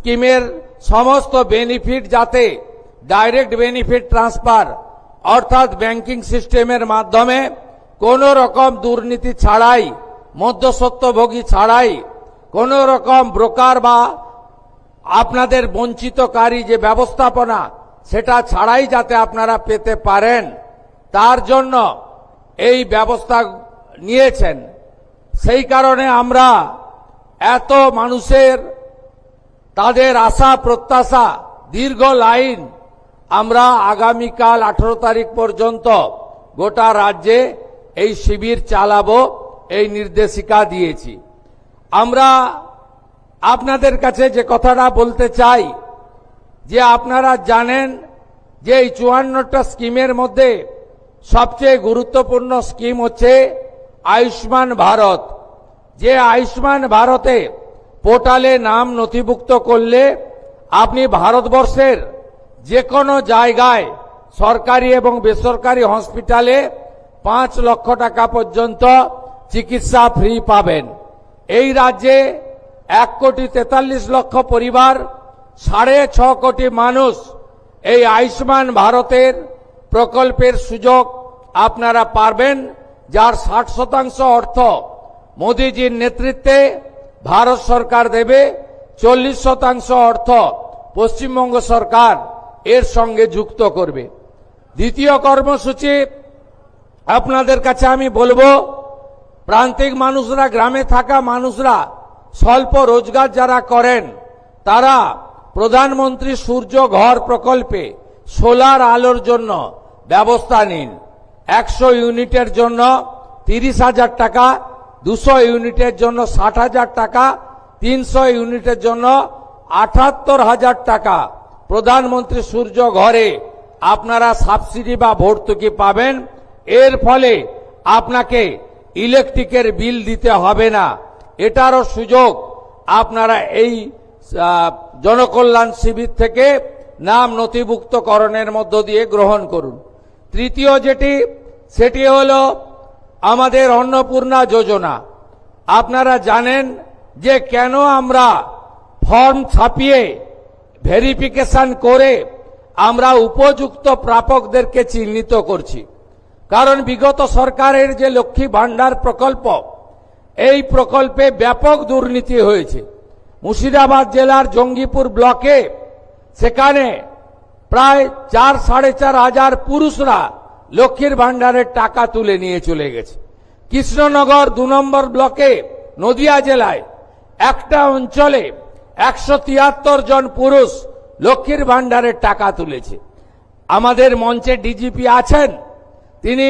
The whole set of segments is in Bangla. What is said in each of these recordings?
স্কিমের সমস্ত বেনিফিট যাতে ডাইরেক্ট বেনিফিট ট্রান্সফার অর্থাৎ ব্যাংকিং সিস্টেমের মাধ্যমে কোনো রকম দুর্নীতি ছাড়াই, মধ্যস্বত্বভোগী ছাড়াই, কোনো রকম ব্রোকার বা আপনাদের বঞ্চিতকারী যে ব্যবস্থাপনা সেটা ছাড়াই যাতে আপনারা পেতে পারেন, তার জন্য এই ব্যবস্থা নিয়েছেন। সেই কারণে আমরা এত মানুষের তাদের আশা প্রত্যাশা দীর্ঘ লাইন আমরা আগামীকাল 18 তারিখ পর্যন্ত গোটা রাজ্যে এই শিবির চালাবো, এই নির্দেশিকা দিয়েছি। আমরা আপনাদের কাছে যে কথাটা বলতে চাই যে আপনারা জানেন যে এই 54টা স্কিমের মধ্যে সবচেয়ে গুরুত্বপূর্ণ স্কিম হচ্ছে আয়ুষ্মান ভারত। যে আয়ুষ্মান ভারতে পোর্টালে নাম নথিভুক্ত করলে আপনি ভারতবর্ষের যে কোনো জায়গায় সরকারি এবং বেসরকারি হসপিটালে 5 লক্ষ টাকা পর্যন্ত চিকিৎসা ফ্রি পাবেন। এই রাজ্যে 1,43,00,000 পরিবার, 6.5 কোটি মানুষ এই আয়ুষ্মান ভারতের প্রকল্পের সুযোগ আপনারা পাবেন, যার 60% অর্থ মোদীজির নেতৃত্বে ভারত সরকার দেবে, 40% অর্থ পশ্চিমবঙ্গ সরকার এর সঙ্গে যুক্ত করবে। দ্বিতীয় কর্মসূচি আপনাদের কাছে আমি বলবো, প্রান্তিক মানুষরা, গ্রামে থাকা মানুষরা, স্বল্প রোজগার যারা করেন তারা প্রধানমন্ত্রী সূর্য ঘর প্রকল্পে সোলার আলোর জন্য ব্যবস্থা নিন। 100 ইউনিটের জন্য 30,000 টাকা, 200 ইউনিটের জন্য 60,000 টাকা, 300 ইউনিটের জন্য 78,000 টাকা প্রধানমন্ত্রী সূর্য ঘরে আপনারা সাবসিডি বা ভর্তুকি পাবেন। এর ফলে আপনাকে ইলেকট্রিকের বিল দিতে হবে না। এটারও সুযোগ আপনারা এই জনকল্যাণ শিবির থেকে নাম নথিভুক্তকরণের মধ্য দিয়ে গ্রহণ করুন। তৃতীয় সেটি হলো আমাদের অন্নপূর্ণা যোজনা। আপনারা জানেন যে কেন আমরা ফর্ম ছাপিয়ে ভেরিফিকেশন করে আমরা উপযুক্ত প্রাপকদেরকে চিহ্নিত করছি। কারণ বিগত সরকারের যে লক্ষ্মী ভান্ডার প্রকল্প, এই প্রকল্পে ব্যাপক দুর্নীতি হয়েছে। মুর্শিদাবাদ জেলার জঙ্গিপুর ব্লকে সেখানে প্রায় 4-4.5 হাজার পুরুষরা লক্ষ্মীর ভান্ডারের টাকা তুলে নিয়ে চলে গেছে। কৃষ্ণনগর 2 নম্বর ব্লকে নদিয়া জেলায় একটা অঞ্চলে 173 জন পুরুষ লক্ষ্মীর ভান্ডারের টাকা তুলেছে। আমাদের মঞ্চে ডিজিপি আছেন, তিনি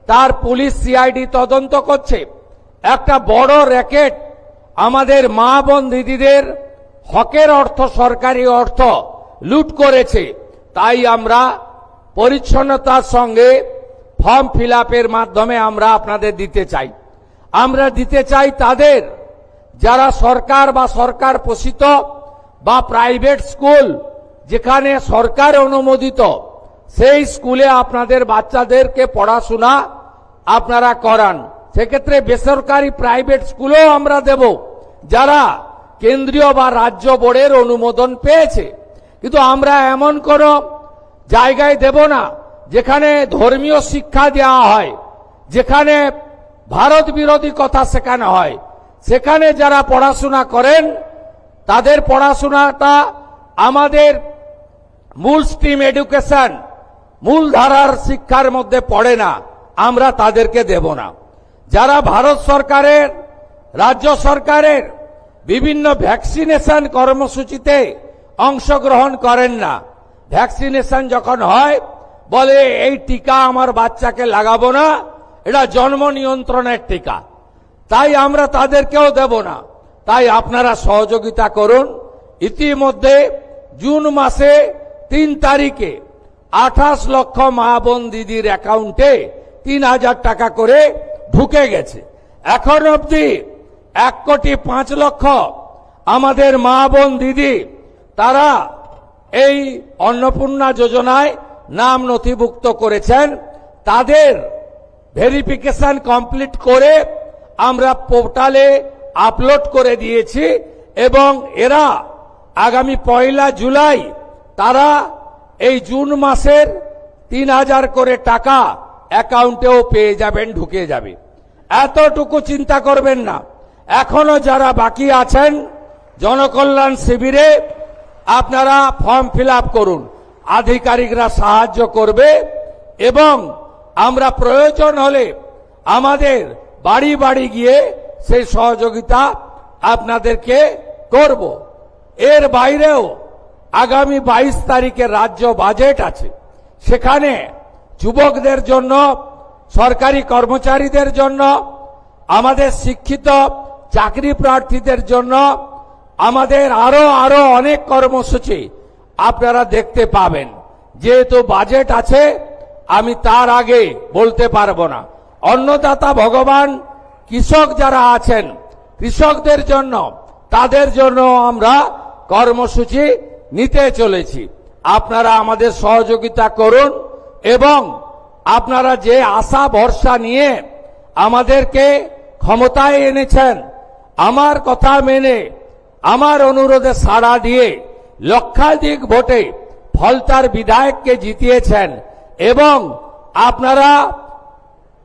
তার পুলিশ সিআইডি তদন্ত করছে। একটা বড় র্যাকেট আমাদের মা বোন দিদিদের হকের অর্থ, সরকারি অর্থ লুট করেছে। তাই আমরা পরিচ্ছন্নতার সঙ্গে ফর্ম ফিল আপের মাধ্যমে আমরা আপনাদের দিতে চাই। আমরা দিতে চাই তাদের যারা সরকার বা সরকার পোষিত বা প্রাইভেট স্কুল যেখানে সরকার অনুমোদিত, সেই স্কুলে আপনাদের বাচ্চাদেরকে পড়াশোনা আপনারা করান। সেক্ষেত্রে বেসরকারি প্রাইভেট স্কুলও আমরা দেব যারা কেন্দ্রীয় বা রাজ্য বোর্ডের অনুমোদন পেয়েছে। কিন্তু আমরা এমন কোন জায়গায় দেব না যেখানে ধর্মীয় শিক্ষা দেওয়া হয়, যেখানে ভারত বিরোধী কথা শেখানো হয়। সেখানে যারা পড়াশোনা করেন তাদের পড়াশোনাটা আমাদের মূল স্ট্রিম এডুকেশন, মূল ধারার শিক্ষার মধ্যে পড়ে না, আমরা তাদেরকে দেব না। যারা ভারত সরকারের, রাজ্য সরকারের বিভিন্ন ভ্যাকসিনেশন কর্মসূচিতে অংশগ্রহণ করেন না, ভ্যাকসিনেশন যখন হয় বলে এই টিকা আমার বাচ্চাকে লাগাবো না, এটা জন্ম নিয়ন্ত্রণের টিকা, তাই আমরা তাদেরকেও দেব না। তাই আপনারা সহযোগিতা করুন। ইতিমধ্যে জুন মাসে 3 তারিখে 28 লক্ষ মা বোন দিদির অ্যাকাউন্টে 3,000 টাকা করে ঢুকে গেছে। এখন অবধি 1,05,00,000 আমাদের মা বোন দিদি তারা এই অন্নপূর্ণা যোজনায় নাম নথিভুক্ত করেছেন। তাদের ভেরিফিকেশন কমপ্লিট করে আমরা পোর্টালে আপলোড করে দিয়েছি এবং এরা আগামী 1 জুলাই তারা এই জুন মাসের 3000 করে টাকা অ্যাকাউন্টেও পেয়ে যাবেন, ঢুকে যাবে। এতটুকু চিন্তা করবেন না। এখনো যারা বাকি আছেন জনকল্যাণ শিবিরে আপনারা ফর্ম ফিল আপ করুন, আধিকারিকরা সাহায্য করবে এবং আমরা প্রয়োজন হলে আমাদের বাড়ি বাড়ি গিয়ে সেই সহযোগিতা আপনাদেরকে করব। এর বাইরেও আগামী 22 তারিখে রাজ্য বাজেট আছে, সেখানে যুবকদের জন্য, সরকারি কর্মচারীদের জন্য, আমাদের শিক্ষিত চাকরি প্রার্থীদের জন্য আমাদের আরো অনেক কর্মসূচি আপনারা দেখতে পাবেন। যেহেতু বাজেট আছে আমি তার আগে বলতে পারবো না। অন্নদাতা ভগবান, কৃষক যারা আছেন কৃষকদের জন্য, তাদের জন্য আমরা কর্মসূচি নিতে চলেছি। আপনারা আমাদের সহযোগিতা করুন এবং আপনারা যে আশা ভরসা নিয়ে আমাদেরকে ক্ষমতায় এনেছেন, আমার কথা মেনে আমার অনুরোধে সাড়া দিয়ে লক্ষাধিক ভোটে ফলতার বিধায়ককে জিতিয়েছেন এবং আপনারা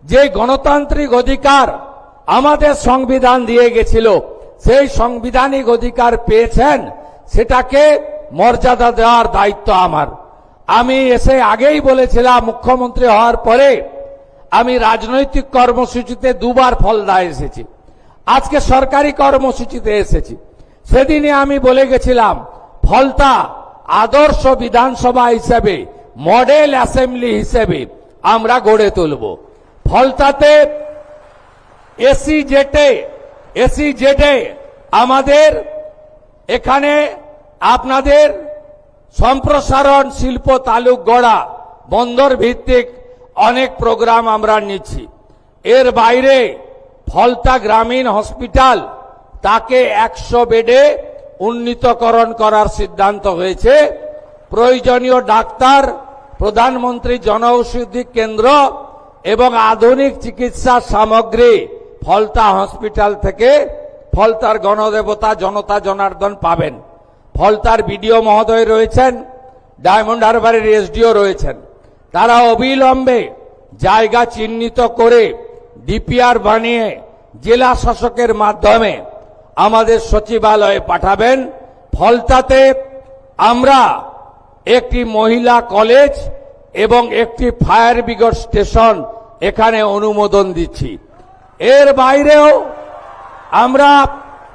যে গণতান্ত্রিক অধিকার আমাদের সংবিধান দিয়ে গেছিল সেই সাংবিধানিক অধিকার পেয়েছেন, সেটাকে মর্যাদা দেওয়ার দায়িত্ব আমার। আমি এসে আগেই বলেছিলাম, মুখ্যমন্ত্রী হওয়ার পরে আমি রাজনৈতিক কর্মসূচিতে 2 বার ফলদা এসেছি, আজকে সরকারি কর্মসূচিতে এসেছি। সেদিনে আমি বলে গেছিলাম ফলতা আদর্শ বিধানসভা হিসেবে, মডেল অ্যাসেম্বলি হিসেবে আমরা গড়ে তুলব। ফলতাতে এসি জেটে আমাদের এখানে আপনাদের সম্প্রসারণ, শিল্প তালুক গড়া, বন্দর ভিত্তিক অনেক প্রোগ্রাম আমরা নিচ্ছি। এর বাইরে ফলতা গ্রামীণ হসপিটাল, তাকে 100 বেডে উন্নীতকরণ করার সিদ্ধান্ত হয়েছে। প্রয়োজনীয় ডাক্তার, প্রধানমন্ত্রী জনঔষধি কেন্দ্র এবং আধুনিক চিকিৎসা সামগ্রী ফলতা হসপিটাল থেকে ফলতার গণদেবতা জনতা জনার্দন পাবেন। ফলতার বিডিও মহোদয় রয়েছেন, ডায়মন্ড হারবারের এসডিও রয়েছেন। তারা অবিলম্বে জায়গা চিহ্নিত করে ডিপিআর বানিয়ে জেলা শাসকের মাধ্যমে আমাদের সচিবালয়ে পাঠাবেন। ফলতাতে আমরা একটি মহিলা কলেজ এবং একটি ফায়ার ব্রিগেড স্টেশন এখানে অনুমোদন দিচ্ছি। এর বাইরেও আমরা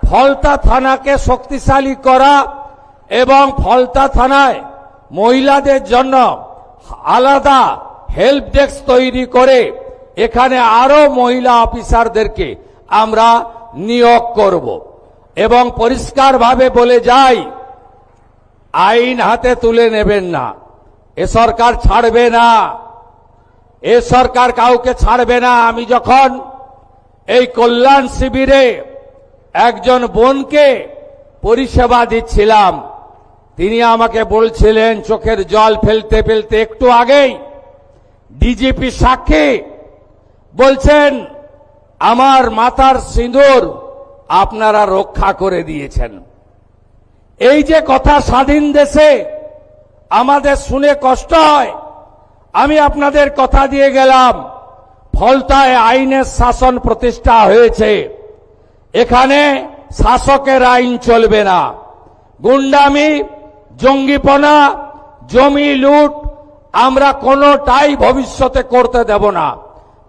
ফলতা থানাকে শক্তিশালী করা এবং ফলতা থানায় মহিলাদের জন্য আলাদা হেল্প ডেস্ক তৈরি করে এখানে আরো মহিলা অফিসারদেরকে আমরা নিয়োগ করব এবং পরিষ্কারভাবে বলে যাই, আইন হাতে তুলে নেবেন না। এ সরকার ছাড়বে না, এ সরকার কাউকে ছাড়বে না। আমি যখন এই কল্যাণ শিবিরে একজন বোনকে পরিষেবা দিচ্ছিলাম, তিনি আমাকে বলছিলেন চোখের জল ফেলতে ফেলতে, একটু আগেই ডিজিপি সাক্ষী বলছেন আমার মাথার সিঁদুর আপনারা রক্ষা করে দিয়েছেন। এই যে কথা স্বাধীন দেশে আমাদের শুনে কষ্ট হয়, আমি আপনাদের কথা দিয়ে গেলাম ফলতায় আইনের শাসন প্রতিষ্ঠা হয়েছে। এখানে শাসকের আইন চলবে না। গুন্ডামি, জঙ্গিপনা, জমি লুট আমরা কোনোটাই ভবিষ্যতে করতে দেব না।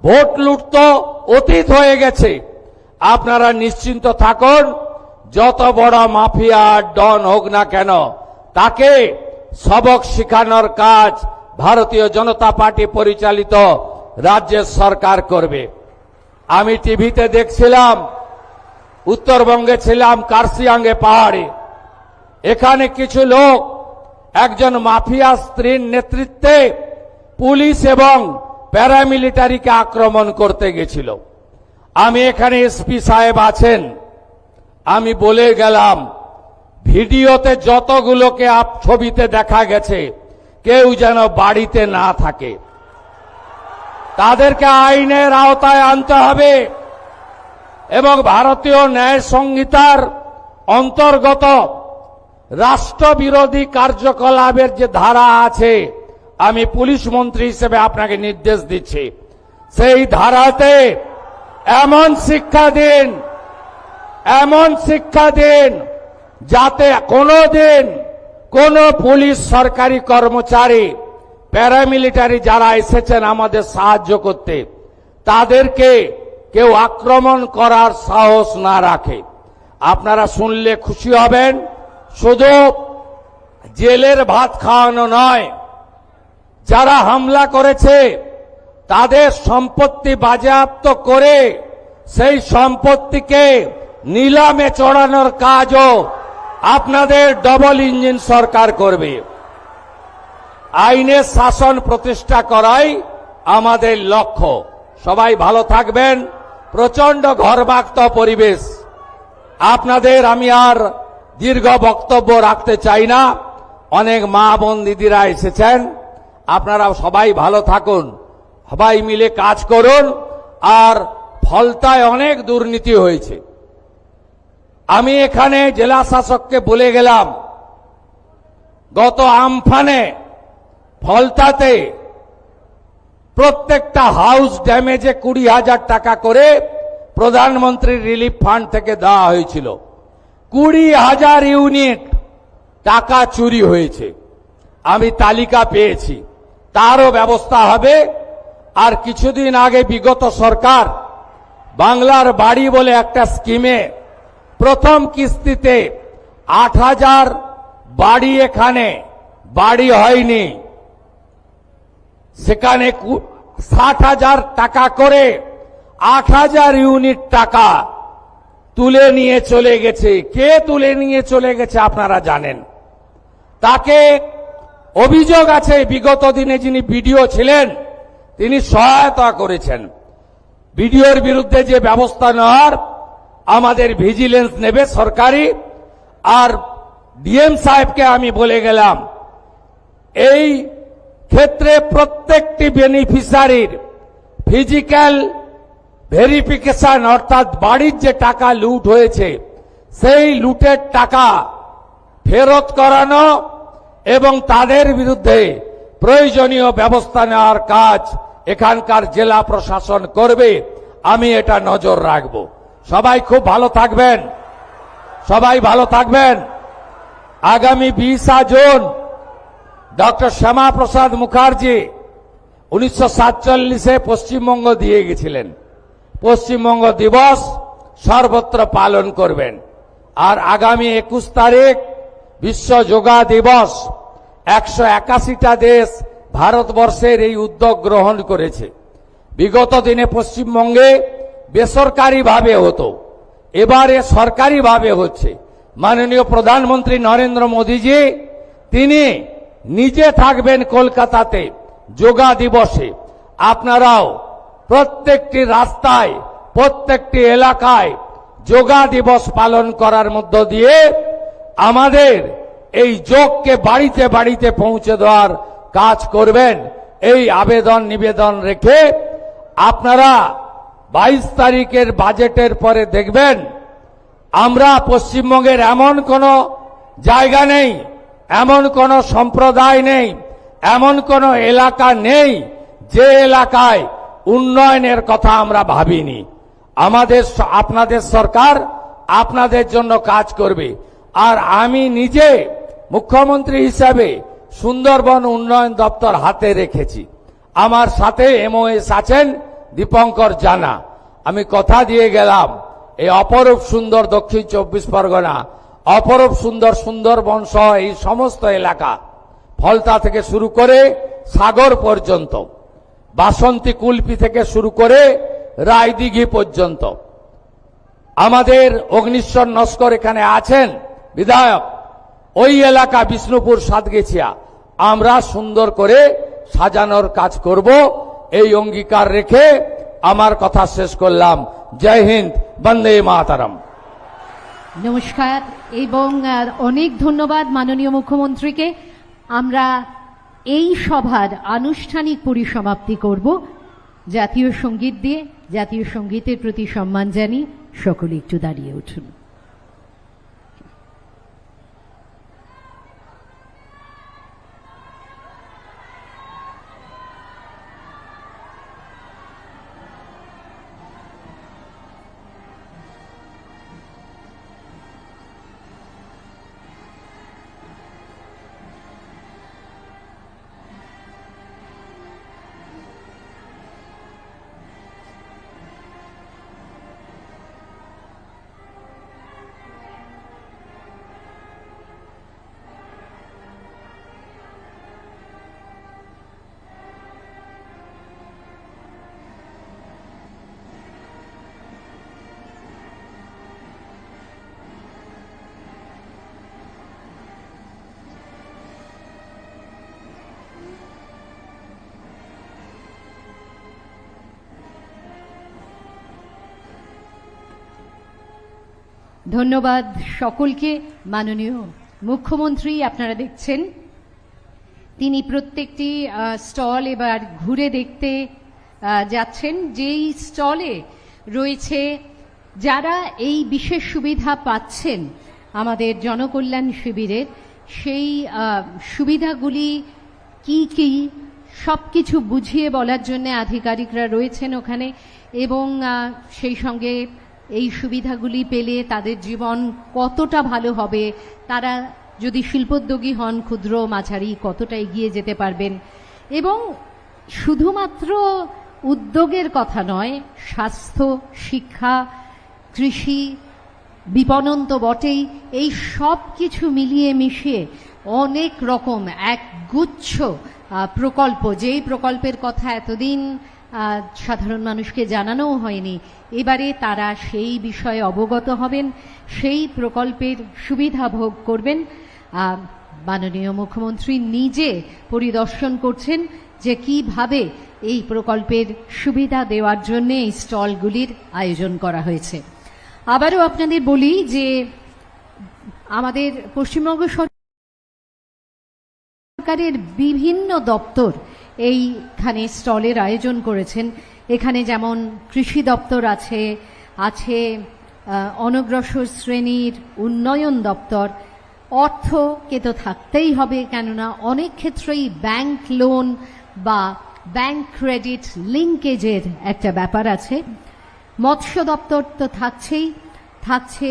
ভোট লুট তো অতীত হয়ে গেছে। আপনারা নিশ্চিন্ত থাকুন, যত বড় মাফিয়া ডন হোক না কেন তাকে সবক শেখানোর কাজ ভারতীয় জনতা পার্টি পরিচালিত রাজ্যের সরকার করবে। আমি টিভিতে দেখছিলাম, উত্তরবঙ্গে ছিলাম, কার্শিয়াঙ্গে পাহাড়ে, এখানে কিছু লোক একজন মাফিয়া স্ত্রীর নেতৃত্বে পুলিশ এবং প্যারামিলিটারিকে আক্রমণ করতে গেছিল। আমি এখানে এসপি সাহেব আছেন, আমি বলে গেলাম ভিডিওতে যতগুলোকে ছবিতে দেখা গেছে কেউ যেন বাড়িতে না থাকে, তাদেরকে আইনের আওতায় আনতে হবে এবং ভারতীয় ন্যায় সংহিতার অন্তর্গত রাষ্ট্রবিরোধী কার্যকলাপের যে ধারা আছে, আমি পুলিশ মন্ত্রী হিসেবে আপনাকে নির্দেশ দিচ্ছি, সেই ধারাতে এমন শিক্ষা দিন যাতে কোনোদিন কোন পুলিশ সরকারি কর্মচারী, প্যারামিলিটারি যারা এসেছেন আমাদের সাহায্য করতে, তাদেরকে কেউ আক্রমণ করার সাহস না রাখে। আপনারা শুনলে খুশি হবেন, শুধু জেলের ভাত খাওয়ানো নয়, যারা হামলা করেছে তাদের সম্পত্তি বাজেয়াপ্ত করে সেই সম্পত্তিকে নিলামে চড়ানোর কাজও আপনাদের ডবল ইঞ্জিন সরকার করবে। আইনের শাসন প্রতিষ্ঠা করাই আমাদের লক্ষ্য। সবাই ভালো থাকবেন। প্রচন্ড ঘরবাক্ত পরিবেশ, আপনাদের আমি আর দীর্ঘ বক্তব্য রাখতে চাই না। অনেক মা বোন দিদিরা এসেছেন, আপনারা সবাই ভালো থাকুন, সবাই মিলে কাজ করুন। আর ফলতায় অনেক দুর্নীতি হয়েছে। আমি এখানে জেলা শাসককে বলে গেলাম, গত আমফানে ফলতাতে প্রত্যেকটা হাউস ড্যামেজে 20,000 টাকা করে প্রধানমন্ত্রী রিলিফ ফান্ড থেকে দেওয়া হয়েছিল। 20,000 ইউনিট টাকা চুরি হয়েছে, আমি তালিকা পেয়েছি, তারও ব্যবস্থা হবে। আর কিছুদিন আগে বিগত সরকার বাংলার বাড়ি বলে একটা স্কিমে প্রথম কিস্তিতে 8,000 বাড়ি, এখানে বাড়ি হয়নি, সেখানে 60,000 টাকা করে 8,000 ইউনিট টাকা তুলে নিয়ে চলে গেছে। কে তুলে নিয়ে চলে গেছে আপনারা জানেন। তাকে অভিযোগ আছে বিগত দিনে যিনি বিডিও ছিলেন তিনি সহায়তা করেছেন। বিডিওর বিরুদ্ধে যে ব্যবস্থা নেওয়ার আমাদের ভিজিলেন্স নেবে সরকারি। আর ডিএম সাহেবকে আমি বলে গেলাম, এই ক্ষেত্রে প্রত্যেকটি বেনিফিশিয়ারির ফিজিক্যাল ভেরিফিকেশন, অর্থাৎ বাড়ির যে টাকা লুট হয়েছে সেই লুটের টাকা ফেরত করানো এবং তাদের বিরুদ্ধে প্রয়োজনীয় ব্যবস্থা নেওয়ার কাজ এখানকার জেলা প্রশাসন করবে। আমি এটা নজর রাখব। সবাই খুব ভালো থাকবেন, সবাই ভালো থাকবেন। আগামী 20 জুন ডক্টর শ্যামা প্রসাদ মুখার্জি 1947-এ পশ্চিমবঙ্গ দিয়ে গেছিলেন। পশ্চিমবঙ্গ দিবস সর্বত্র পালন করবেন। আর আগামী 21 তারিখ বিশ্ব যোগা দিবস। 181টা দেশ ভারতবর্ষের এই উদ্যোগ গ্রহণ করেছে। বিগত দিনে পশ্চিমবঙ্গে বেসরকারিভাবে হতো, এবারে সরকারিভাবে হচ্ছে। মাননীয় প্রধানমন্ত্রী নরেন্দ্র মোদীজি তিনি নিজে থাকবেন কলকাতাতে যোগা দিবসে। আপনারাও প্রত্যেকটি রাস্তায়, প্রত্যেকটি এলাকায় যোগা দিবস পালন করার মধ্য দিয়ে আমাদের এই যোগকে বাড়িতে বাড়িতে পৌঁছে দেওয়ার কাজ করবেন। এই আবেদন নিবেদন রেখে আপনারা 22 তারিখের বাজেটের পরে দেখবেন আমরা পশ্চিমবঙ্গের এমন কোনো জায়গা নেই, এমন কোনো সম্প্রদায় নেই, এমন কোনো এলাকা নেই যে এলাকায় উন্নয়নের কথা আমরা ভাবিনি। আপনাদের সরকার আপনাদের জন্য কাজ করবে। আর আমি নিজে মুখ্যমন্ত্রী হিসাবে সুন্দরবন উন্নয়ন দপ্তর হাতে রেখেছি। আমার সাথে এমওএস আছেন দীপঙ্কর জানা। আমি কথা দিয়ে গেলাম, এই অপরূপ সুন্দর দক্ষিণ 24 পরগনা, অপরূপ সুন্দর সুন্দরবন সহ এই সমস্ত এলাকা, ফলতা থেকে শুরু করে সাগর পর্যন্ত, বাসন্তী কুলপি থেকে শুরু করে রায়দিঘি পর্যন্ত, আমাদের অগ্নিশ্বর নস্কর এখানে আছেন বিধায়ক, ওই এলাকা বিষ্ণুপুর সাতগেছিয়া আমরা সুন্দর করে সাজানোর কাজ করব। এই অঙ্গীকার রেখে আমার কথা শেষ করলাম। জয় হিন্দ, বন্দে মাতরম। নমস্কার এবং অনেক ধন্যবাদ মাননীয় মুখ্যমন্ত্রীকে। আমরা এই সভার আনুষ্ঠানিক পরিসমাপ্তি করব জাতীয় সঙ্গীত দিয়ে। জাতীয় সঙ্গীতের প্রতি সম্মান জানিয়ে সকলে একটু দাঁড়িয়ে উঠুন। ধন্যবাদ সকলকে। মাননীয় মুখ্যমন্ত্রী আপনারা দেখছেন তিনি প্রত্যেকটি স্টল এবার ঘুরে দেখতে যাচ্ছেন। যেই স্টলে রয়েছে যারা এই বিশেষ সুবিধা পাচ্ছেন আমাদের জনকল্যাণ শিবিরের, সেই সুবিধাগুলি কি কি সবকিছু বুঝিয়ে বলার জন্য আধিকারিকরা রয়েছেন ওখানে, এবং সেই সঙ্গে এই সুবিধাগুলি পেলে তাদের জীবন কতটা ভালো হবে, তারা যদি শিল্পোদ্যোগী হন ক্ষুদ্র মাঝারি কতটা এগিয়ে যেতে পারবেন। এবং শুধুমাত্র উদ্যোগের কথা নয়, স্বাস্থ্য, শিক্ষা, কৃষি, বিপণন তো বটেই, এই সব কিছু মিলিয়ে মিশিয়ে অনেক রকম এক গুচ্ছ প্রকল্প, যেই প্রকল্পের কথা এতদিন সাধারণ মানুষকে জানানোও হয়নি, এবারে তারা সেই বিষয়ে অবগত হবেন, সেই প্রকল্পের সুবিধা ভোগ করবেন। মাননীয় মুখ্যমন্ত্রী নিজে পরিদর্শন করছেন যে কিভাবে এই প্রকল্পের সুবিধা দেওয়ার জন্য এই স্টলগুলির আয়োজন করা হয়েছে। আবারও আপনাদের বলি যে আমাদের পশ্চিমবঙ্গ সরকারের বিভিন্ন দপ্তর এইখানে স্টলের আয়োজন করেছেন। এখানে যেমন কৃষি দপ্তর আছে, অনগ্রসর শ্রেণীর উন্নয়ন দপ্তর, অর্থকে তো থাকতেই হবে, কেননা অনেক ক্ষেত্রেই ব্যাংক লোন বা ব্যাংক ক্রেডিট লিঙ্কেজের একটা ব্যাপার আছে। মৎস্য দপ্তর তো থাকছেই, থাকছে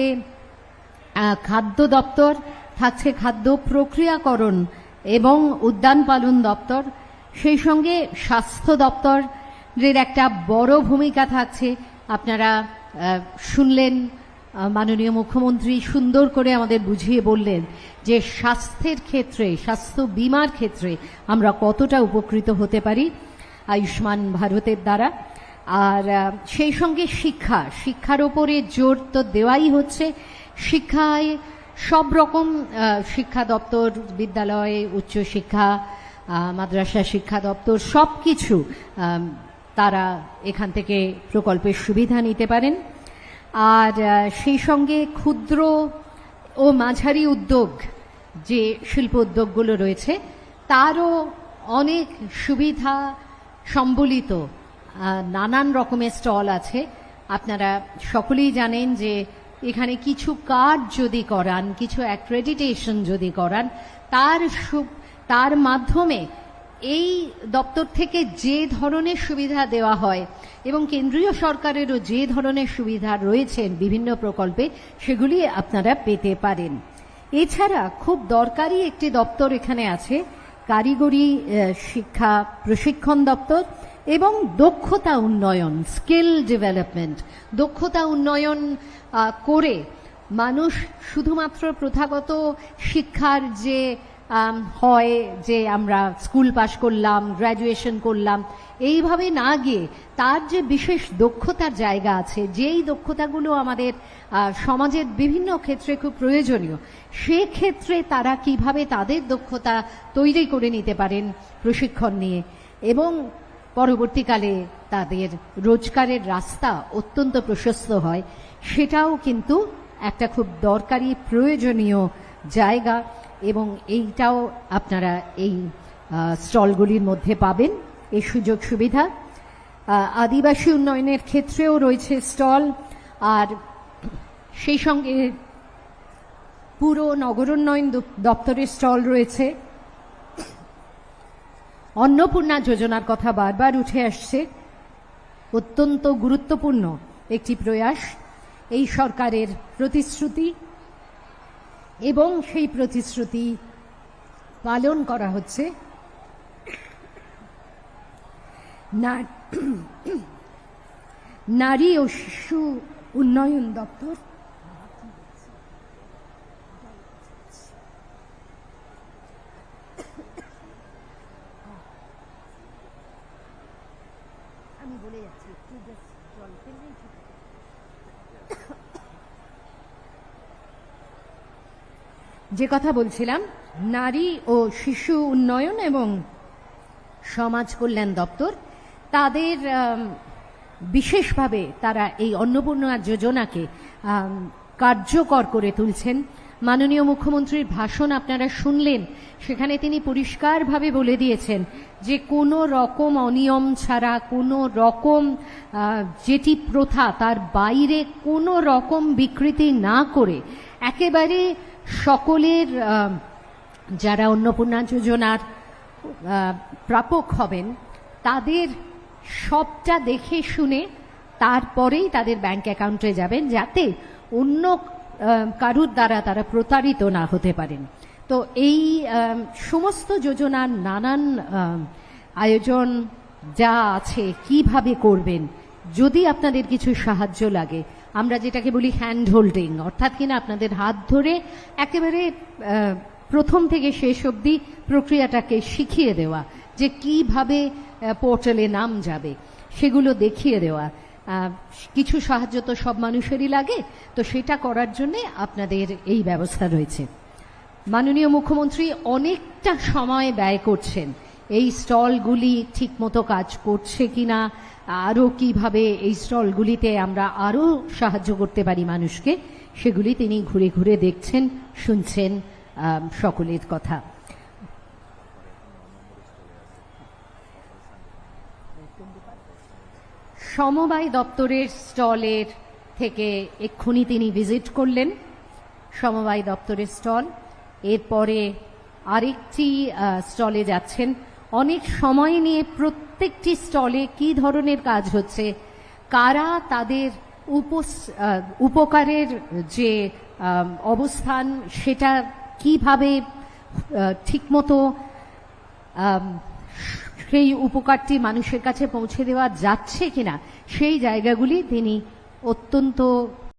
খাদ্য দপ্তর, থাকছে খাদ্য প্রক্রিয়াকরণ এবং উদ্যান পালন দপ্তর, সেই সঙ্গে স্বাস্থ্য দপ্তরের একটা বড় ভূমিকা থাকছে। আপনারা শুনলেন মাননীয় মুখ্যমন্ত্রী সুন্দর করে আমাদের বুঝিয়ে বললেন যে স্বাস্থ্যের ক্ষেত্রে, স্বাস্থ্য বীমার ক্ষেত্রে আমরা কতটা উপকৃত হতে পারি আয়ুষ্মান ভারতের দ্বারা। আর সেই সঙ্গে শিক্ষার ওপরে জোর তো দেওয়াই হচ্ছে। শিক্ষায় সব রকম শিক্ষা দপ্তর, বিদ্যালয়, উচ্চশিক্ষা, মাদ্রাসা শিক্ষা দপ্তর সব কিছু তারা এখান থেকে প্রকল্পের সুবিধা নিতে পারেন। আর সেই সঙ্গে ক্ষুদ্র ও মাঝারি উদ্যোগ, যে শিল্প উদ্যোগগুলো রয়েছে, তারও অনেক সুবিধা সম্বলিত নানান রকমের স্টল আছে। আপনারা সকলেই জানেন যে এখানে কিছু কার্ড যদি করান, কিছু অ্যাক্রেডিটেশন যদি করান, তার মাধ্যমে এই দপ্তর থেকে যে ধরনের সুবিধা দেওয়া হয় এবং কেন্দ্রীয় সরকারেরও যে ধরনের সুবিধা রয়েছে বিভিন্ন প্রকল্পে, সেগুলি আপনারা পেতে পারেন। এছাড়া খুব দরকারি একটি দপ্তর এখানে আছে, কারিগরি শিক্ষা প্রশিক্ষণ দপ্তর এবং দক্ষতা উন্নয়ন, স্কিল ডেভেলপমেন্ট। দক্ষতা উন্নয়ন করে মানুষ শুধুমাত্র প্রথাগত শিক্ষার যে হয় যে আমরা স্কুল পাশ করলাম, গ্র্যাজুয়েশন করলাম, এইভাবে না গিয়ে তার যে বিশেষ দক্ষতার জায়গা আছে, যেই দক্ষতাগুলো আমাদের সমাজের বিভিন্ন ক্ষেত্রে খুব প্রয়োজনীয়, সেক্ষেত্রে তারা কিভাবে তাদের দক্ষতা তৈরি করে নিতে পারেন প্রশিক্ষণ নিয়ে, এবং পরবর্তীকালে তাদের রোজগারের রাস্তা অত্যন্ত প্রশস্ত হয়, সেটাও কিন্তু একটা খুব দরকারি প্রয়োজনীয় জায়গা। এবং এইটাও আপনারা এই স্টলগুলির মধ্যে পাবেন, এই সুযোগ সুবিধা। আদিবাসী উন্নয়নের ক্ষেত্রেও রয়েছে স্টল, আর সেই সঙ্গে পুরো নগরোন্নয়ন দপ্তরের স্টল রয়েছে। অন্নপূর্ণা যোজনার কথা বারবার উঠে আসছে, অত্যন্ত গুরুত্বপূর্ণ একটি প্রয়াস, এই সরকারের প্রতিশ্রুতি, এবং সেই প্রতিশ্রুতি পালন করা হচ্ছে। নারী ও শিশু উন্নয়ন দপ্তর আমি বলে যাচ্ছি, একটু জাস্ট জল ফেললেই ঠিক। যে কথা বলছিলাম, নারী ও শিশু উন্নয়ন এবং সমাজ কল্যাণ দপ্তর, তাদের বিশেষভাবে তারা এই অন্নপূর্ণা যোজনাকে কার্যকর করে তুলছেন। মাননীয় মুখ্যমন্ত্রীর ভাষণ আপনারা শুনলেন, সেখানে তিনি পরিষ্কারভাবে বলে দিয়েছেন যে কোনো রকম অনিয়ম ছাড়া, কোনো রকম যেটি প্রথা তার বাইরে কোনো রকম বিকৃতি না করে একেবারে সকলের যারা অন্নপূর্ণা যোজনার প্রাপক হবেন তাদের সবটা দেখে শুনে তারপরেই তাদের ব্যাংক অ্যাকাউন্টে যাবেন, যাতে অন্য কারুর দ্বারা তারা প্রতারিত না হতে পারেন। তো এই সমস্ত যোজনার নানান আয়োজন যা আছে কিভাবে করবেন, যদি আপনাদের কিছু সাহায্য লাগে, আমরা যেটাকে বলি হ্যান্ড হোল্ডিং, অর্থাৎ কিনা আপনাদের হাত ধরে একেবারে প্রথম থেকে শেষ অবধি প্রক্রিয়াটাকে শিখিয়ে দেওয়া, যে কিভাবে পোর্টালে নাম যাবে সেগুলো দেখিয়ে দেওয়া। কিছু সাহায্য তো সব মানুষেরই লাগে, তো সেটা করার জন্য আপনাদের এই ব্যবস্থা রয়েছে। মাননীয় মুখ্যমন্ত্রী অনেকটা সময় ব্যয় করছেন এই স্টলগুলি ঠিকমতো কাজ করছে কিনা, আরও কিভাবে এই স্টলগুলিতে আমরা আরও সাহায্য করতে পারি মানুষকে, সেগুলি তিনি ঘুরে ঘুরে দেখছেন, শুনছেন সকলের কথা। সমবায় দপ্তরের স্টলের থেকে এক্ষুনি তিনি ভিজিট করলেন, সমবায় দপ্তরের স্টল। এরপরে আরেকটি স্টলে যাচ্ছেন। অনেক সময় নিয়ে প্রত্যেকটি স্টলে কি ধরনের কাজ হচ্ছে, কারা তাদের উপকারের যে অবস্থান সেটা কিভাবে ঠিকমতো সেই উপকারটি মানুষের কাছে পৌঁছে দেওয়া যাচ্ছে কিনা, সেই জায়গাগুলি তিনি অত্যন্ত